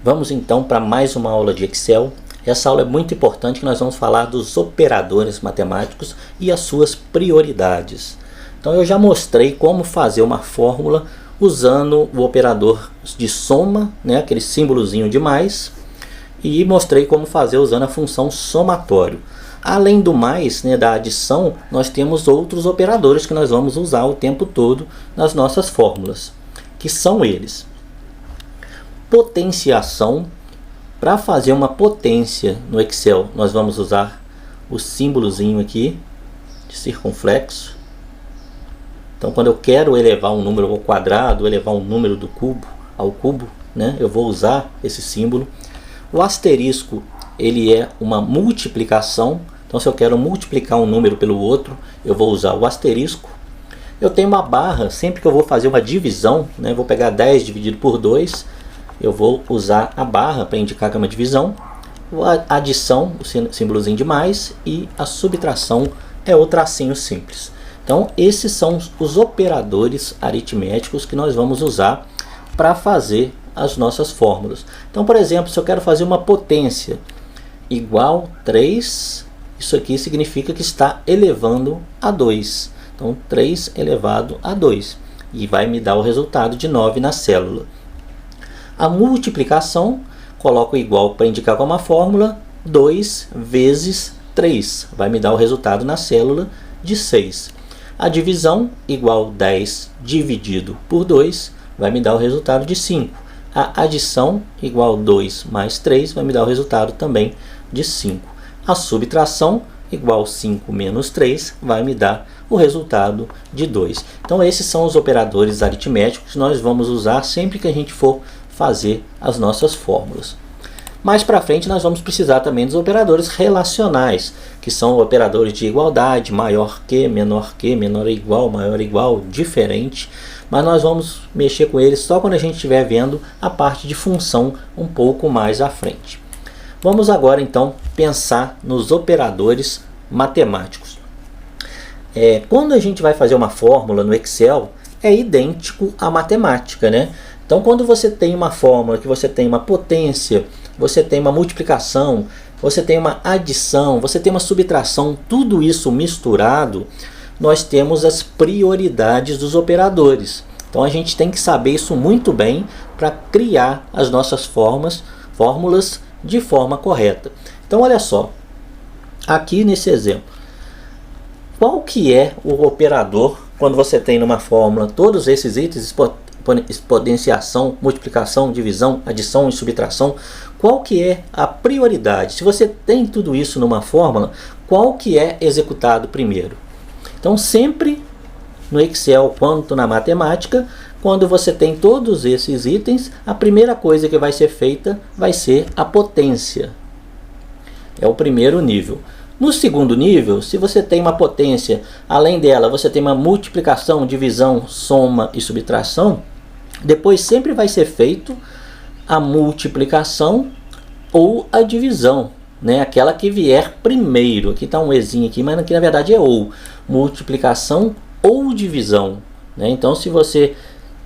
Vamos então para mais uma aula de Excel. Essa aula é muito importante, que nós vamos falar dos operadores matemáticos e as suas prioridades. Então eu já mostrei como fazer uma fórmula usando o operador de soma, né, aquele símbolozinho de mais, e mostrei como fazer usando a função somatório. Além do mais, né, da adição, nós temos outros operadores que nós vamos usar o tempo todo nas nossas fórmulas, que são eles: potenciação. Para fazer uma potência no Excel, nós vamos usar o símbolozinho aqui de circunflexo. Então, quando eu quero elevar um número ao quadrado, elevar um número do cubo ao cubo, né, eu vou usar esse símbolo. O asterisco, ele é uma multiplicação. Então, se eu quero multiplicar um número pelo outro, eu vou usar o asterisco. Eu tenho uma barra, sempre que eu vou fazer uma divisão, né, vou pegar 10 dividido por 2, eu vou usar a barra para indicar que é uma divisão. A adição, o símbolozinho de mais, e a subtração é o tracinho simples. Então, esses são os operadores aritméticos que nós vamos usar para fazer as nossas fórmulas. Então, por exemplo, se eu quero fazer uma potência igual 3, isso aqui significa que está elevando a 2. Então, 3 elevado a 2. E vai me dar o resultado de 9 na célula. A multiplicação, coloco igual para indicar como uma fórmula, 2 vezes 3. Vai me dar o resultado na célula de 6. A divisão, igual 10 dividido por 2, vai me dar o resultado de 5. A adição, igual 2 mais 3, vai me dar o resultado também de 5. A subtração, igual 5 menos 3, vai me dar o resultado de 2. Então, esses são os operadores aritméticos que nós vamos usar sempre que a gente for fazer as nossas fórmulas. Mais para frente nós vamos precisar também dos operadores relacionais, que são operadores de igualdade, maior que, menor igual, maior igual, diferente. Mas nós vamos mexer com eles só quando a gente estiver vendo a parte de função um pouco mais à frente. Vamos agora então pensar nos operadores matemáticos. Quando a gente vai fazer uma fórmula no Excel, é idêntico à matemática, né? Então, quando você tem uma fórmula que você tem uma potência, você tem uma multiplicação, você tem uma adição, você tem uma subtração, tudo isso misturado, nós temos as prioridades dos operadores. Então, a gente tem que saber isso muito bem para criar as nossas fórmulas de forma correta. Então, olha só, aqui nesse exemplo, qual que é o operador quando você tem numa fórmula todos esses itens, exponenciação, multiplicação, divisão, adição e subtração? Qual que é a prioridade? Se você tem tudo isso numa fórmula, qual que é executado primeiro? Então, sempre no Excel quanto na matemática, quando você tem todos esses itens, a primeira coisa que vai ser feita vai ser a potência. É o primeiro nível. No segundo nível, se você tem uma potência, além dela você tem uma multiplicação, divisão, soma e subtração, depois sempre vai ser feito a multiplicação ou a divisão, né? Aquela que vier primeiro. Aqui está um ezinho aqui, mas aqui na verdade é ou. Multiplicação ou divisão, né? Então, se você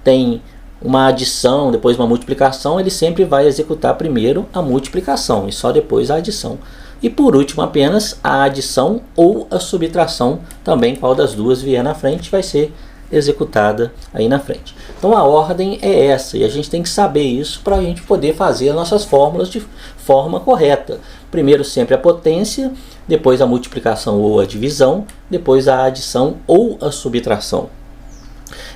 tem uma adição, depois uma multiplicação, ele sempre vai executar primeiro a multiplicação e só depois a adição. E por último apenas a adição ou a subtração, também qual das duas vier na frente vai ser executada aí na frente. Então a ordem é essa, e a gente tem que saber isso para a gente poder fazer as nossas fórmulas de forma correta. Primeiro sempre a potência, depois a multiplicação ou a divisão, depois a adição ou a subtração.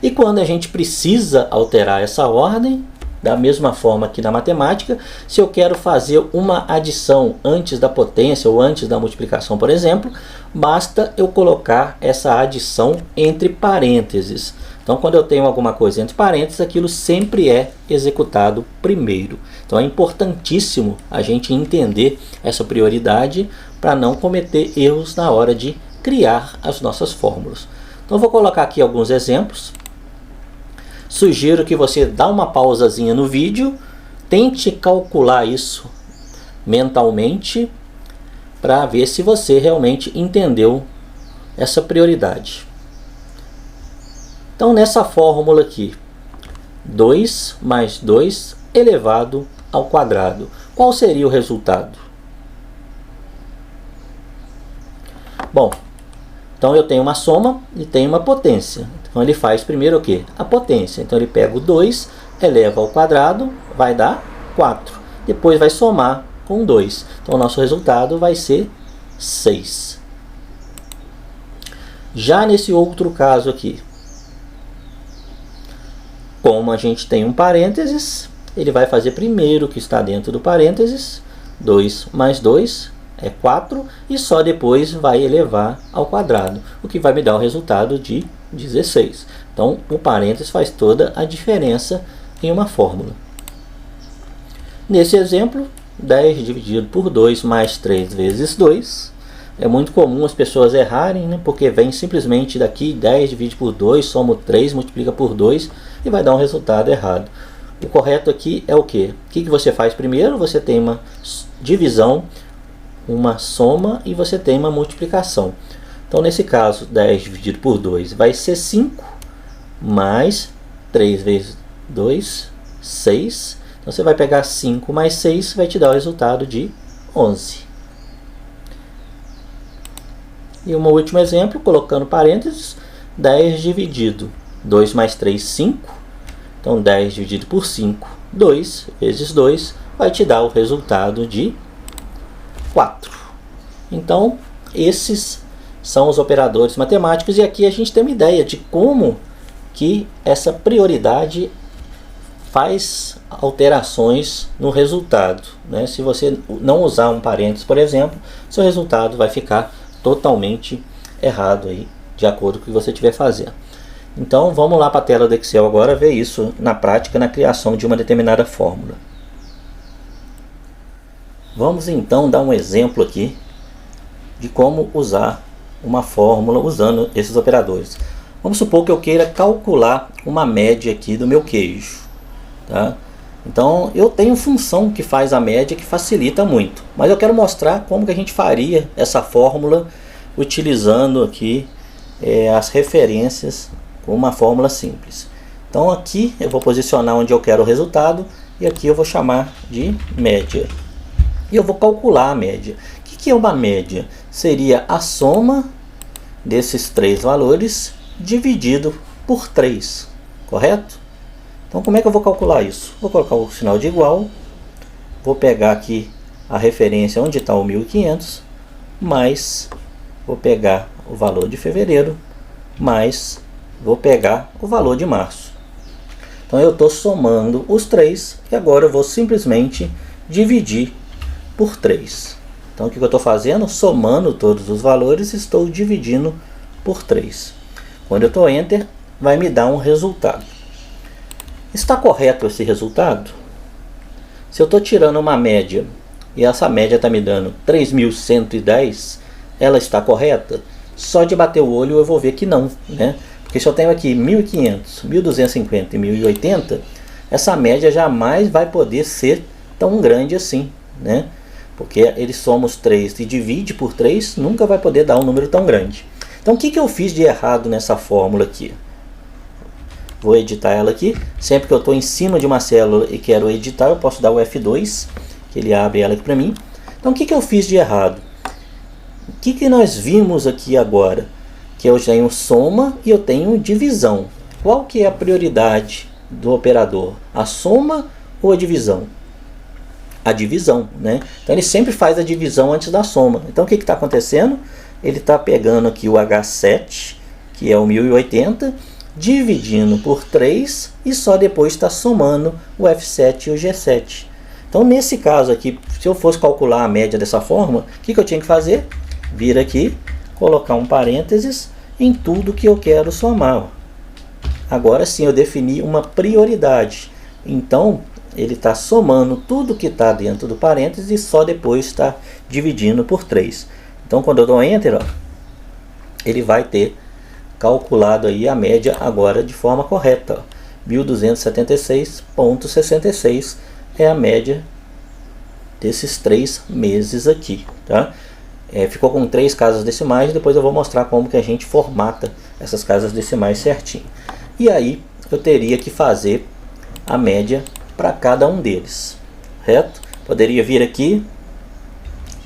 E quando a gente precisa alterar essa ordem, da mesma forma que na matemática, se eu quero fazer uma adição antes da potência ou antes da multiplicação, por exemplo, basta eu colocar essa adição entre parênteses. Então, quando eu tenho alguma coisa entre parênteses, aquilo sempre é executado primeiro. Então, é importantíssimo a gente entender essa prioridade para não cometer erros na hora de criar as nossas fórmulas. Então, eu vou colocar aqui alguns exemplos. Sugiro que você dá uma pausazinha no vídeo, tente calcular isso mentalmente para ver se você realmente entendeu essa prioridade. Então, nessa fórmula aqui, 2 mais 2 elevado ao quadrado. Qual seria o resultado? Bom, então eu tenho uma soma e tenho uma potência. Então ele faz primeiro o quê? A potência. Então ele pega o 2, eleva ao quadrado, vai dar 4. Depois vai somar com 2. Então o nosso resultado vai ser 6. Já nesse outro caso aqui, como a gente tem um parênteses, ele vai fazer primeiro o que está dentro do parênteses. 2 mais 2 é 4. E só depois vai elevar ao quadrado, o que vai me dar o resultado de 16. Então o parênteses faz toda a diferença em uma fórmula. Nesse exemplo, 10 dividido por 2 mais 3 vezes 2. É muito comum as pessoas errarem, né? Porque vem simplesmente daqui, 10 divide por 2, soma 3, multiplica por 2 e vai dar um resultado errado. O correto aqui é o quê? O que você faz primeiro? Você tem uma divisão, uma soma e você tem uma multiplicação. Então nesse caso, 10 dividido por 2 vai ser 5, mais 3 vezes 2, 6. Então você vai pegar 5 mais 6, vai te dar o resultado de 11. E um último exemplo, colocando parênteses, 10 dividido 2 mais 3, 5. Então 10 dividido por 5, 2 vezes 2, vai te dar o resultado de 4. Então esses são os operadores matemáticos, e aqui a gente tem uma ideia de como que essa prioridade faz alterações no resultado, né? Se você não usar um parênteses, por exemplo, seu resultado vai ficar totalmente errado aí, de acordo com o que você estiver fazendo. Então vamos lá para a tela do Excel agora ver isso na prática, na criação de uma determinada fórmula. Vamos então dar um exemplo aqui de como usar uma fórmula usando esses operadores. Vamos supor que eu queira calcular uma média aqui do meu queijo, tá? Então eu tenho função que faz a média, que facilita muito, mas eu quero mostrar como que a gente faria essa fórmula utilizando aqui as referências com uma fórmula simples. Então aqui eu vou posicionar onde eu quero o resultado e aqui eu vou chamar de média. E eu vou calcular a média. O que é uma média? Seria a soma desses três valores dividido por 3, correto? Então como é que eu vou calcular isso? Vou colocar o sinal de igual, vou pegar aqui a referência onde está o 1500, mais vou pegar o valor de fevereiro, mais vou pegar o valor de março. Então eu estou somando os três e agora eu vou simplesmente dividir por 3. Então o que eu estou fazendo? Somando todos os valores, estou dividindo por 3. Quando eu estou Enter, vai me dar um resultado. Está correto esse resultado? Se eu estou tirando uma média e essa média está me dando 3.110, ela está correta? Só de bater o olho eu vou ver que não, né? Porque se eu tenho aqui 1.500, 1.250 e 1.080, essa média jamais vai poder ser tão grande assim, né? Porque ele soma os 3 e divide por 3, nunca vai poder dar um número tão grande. Então o que eu fiz de errado nessa fórmula aqui? Vou editar ela aqui. Sempre que eu estou em cima de uma célula e quero editar, eu posso dar o F2, que ele abre ela aqui para mim. Então o que eu fiz de errado? O que nós vimos aqui agora? Que eu tenho soma e eu tenho divisão. Qual que é a prioridade do operador? A soma ou a divisão? A divisão, né? Então ele sempre faz a divisão antes da soma. Então o que está acontecendo? Ele está pegando aqui o H7, que é o 1080, dividindo por 3 e só depois está somando o F7 e o G7. Então nesse caso aqui, se eu fosse calcular a média dessa forma, o que eu tinha que fazer? Vir aqui, colocar um parênteses em tudo que eu quero somar. Agora sim eu defini uma prioridade. Então ele está somando tudo que está dentro do parênteses e só depois está dividindo por 3. Então quando eu dou Enter, ó, ele vai ter calculado aí a média agora de forma correta. 1276,66 é a média desses 3 meses aqui, tá? Ficou com 3 casas decimais, depois eu vou mostrar como que a gente formata essas casas decimais certinho. E aí eu teria que fazer a média para cada um deles. correto? Poderia vir aqui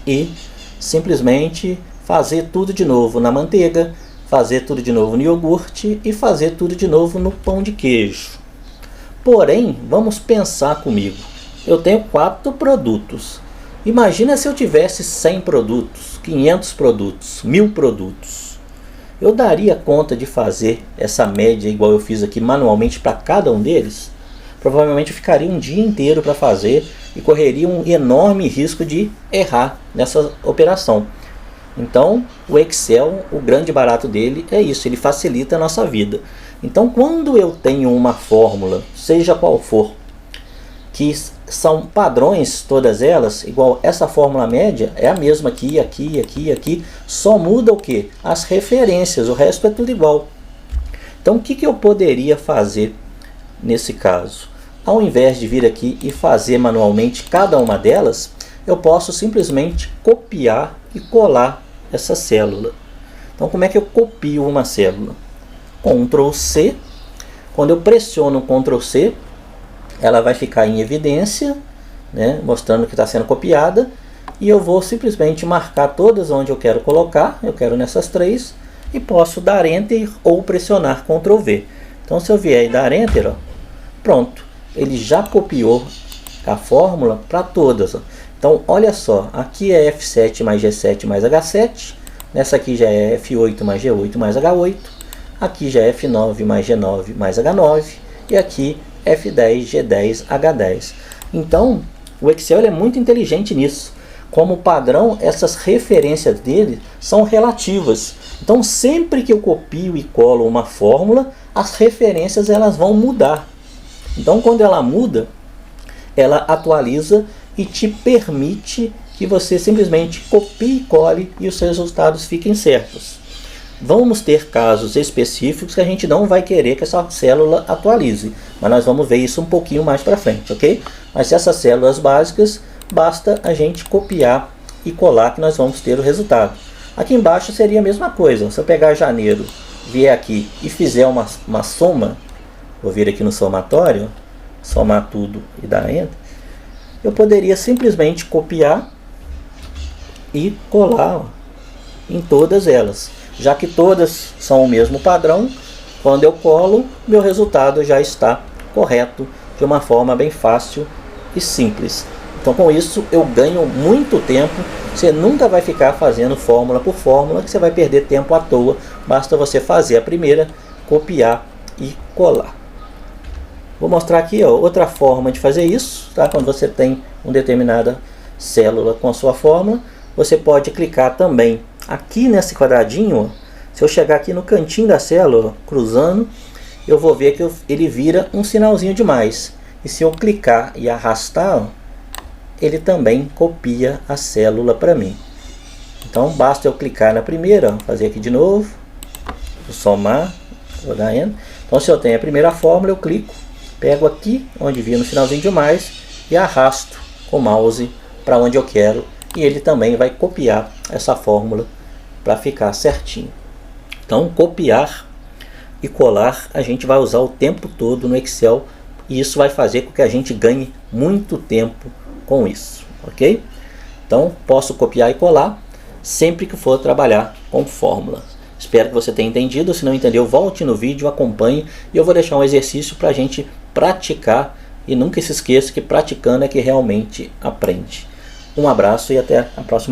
e simplesmente fazer tudo de novo na manteiga, fazer tudo de novo no iogurte e fazer tudo de novo no pão de queijo. Porém, vamos pensar comigo. Eu tenho 4 produtos. Imagina se eu tivesse 100 produtos, 500 produtos, 1000 produtos. Eu daria conta de fazer essa média igual eu fiz aqui manualmente para cada um deles? Provavelmente eu ficaria um dia inteiro para fazer e correria um enorme risco de errar nessa operação. Então, o Excel, o grande barato dele é isso, ele facilita a nossa vida. Então, quando eu tenho uma fórmula, seja qual for, que são padrões todas elas, igual essa fórmula média, é a mesma aqui, aqui, aqui, aqui, só muda o que? As referências, o resto é tudo igual. Então, o que eu poderia fazer nesse caso? Ao invés de vir aqui e fazer manualmente cada uma delas, eu posso simplesmente copiar e colar essa célula. Então, como é que eu copio uma célula? Ctrl C. Quando eu pressiono Ctrl C, ela vai ficar em evidência, né, mostrando que está sendo copiada. E eu vou simplesmente marcar todas onde eu quero colocar. Eu quero nessas 3. E posso dar Enter ou pressionar Ctrl V. Então, se eu vier e dar Enter, ó, pronto. Ele já copiou a fórmula para todas. Ó. Então, olha só, aqui é F7 mais G7 mais H7, nessa aqui já é F8 mais G8 mais H8, aqui já é F9 mais G9 mais H9, e aqui F10, G10, H10. Então, o Excel é muito inteligente nisso. Como padrão, essas referências dele são relativas. Então, sempre que eu copio e colo uma fórmula, as referências elas vão mudar. Então, quando ela muda, ela atualiza e te permite que você simplesmente copie e cole e os seus resultados fiquem certos. Vamos ter casos específicos que a gente não vai querer que essa célula atualize, mas nós vamos ver isso um pouquinho mais para frente, ok? Mas essas células básicas, basta a gente copiar e colar que nós vamos ter o resultado. Aqui embaixo seria a mesma coisa. Se eu pegar janeiro, vier aqui e fizer uma soma, vou vir aqui no somatório, somar tudo e dar Enter, eu poderia simplesmente copiar e colar, ó, em todas elas. Já que todas são o mesmo padrão, quando eu colo, meu resultado já está correto de uma forma bem fácil e simples. Então, com isso, eu ganho muito tempo. Você nunca vai ficar fazendo fórmula por fórmula, que você vai perder tempo à toa. Basta você fazer a primeira, copiar e colar. Vou mostrar aqui, ó, outra forma de fazer isso, tá? Quando você tem uma determinada célula com a sua fórmula, você pode clicar também aqui nesse quadradinho. Ó, se eu chegar aqui no cantinho da célula, ó, cruzando, eu vou ver que ele vira um sinalzinho de mais. E se eu clicar e arrastar, ó, ele também copia a célula para mim. Então basta eu clicar na primeira, ó, fazer aqui de novo, vou somar, vou dar Enter. Então, se eu tenho a primeira fórmula, eu clico, pego aqui onde vira no finalzinho de mais e arrasto com o mouse para onde eu quero, e ele também vai copiar essa fórmula para ficar certinho. Então, copiar e colar a gente vai usar o tempo todo no Excel, e isso vai fazer com que a gente ganhe muito tempo com isso, ok? Então, posso copiar e colar sempre que for trabalhar com fórmula. Espero que você tenha entendido. Se não entendeu, volte no vídeo, acompanhe, e eu vou deixar um exercício para a gente praticar, e nunca se esqueça que praticando é que realmente aprende. Um abraço e até a próxima.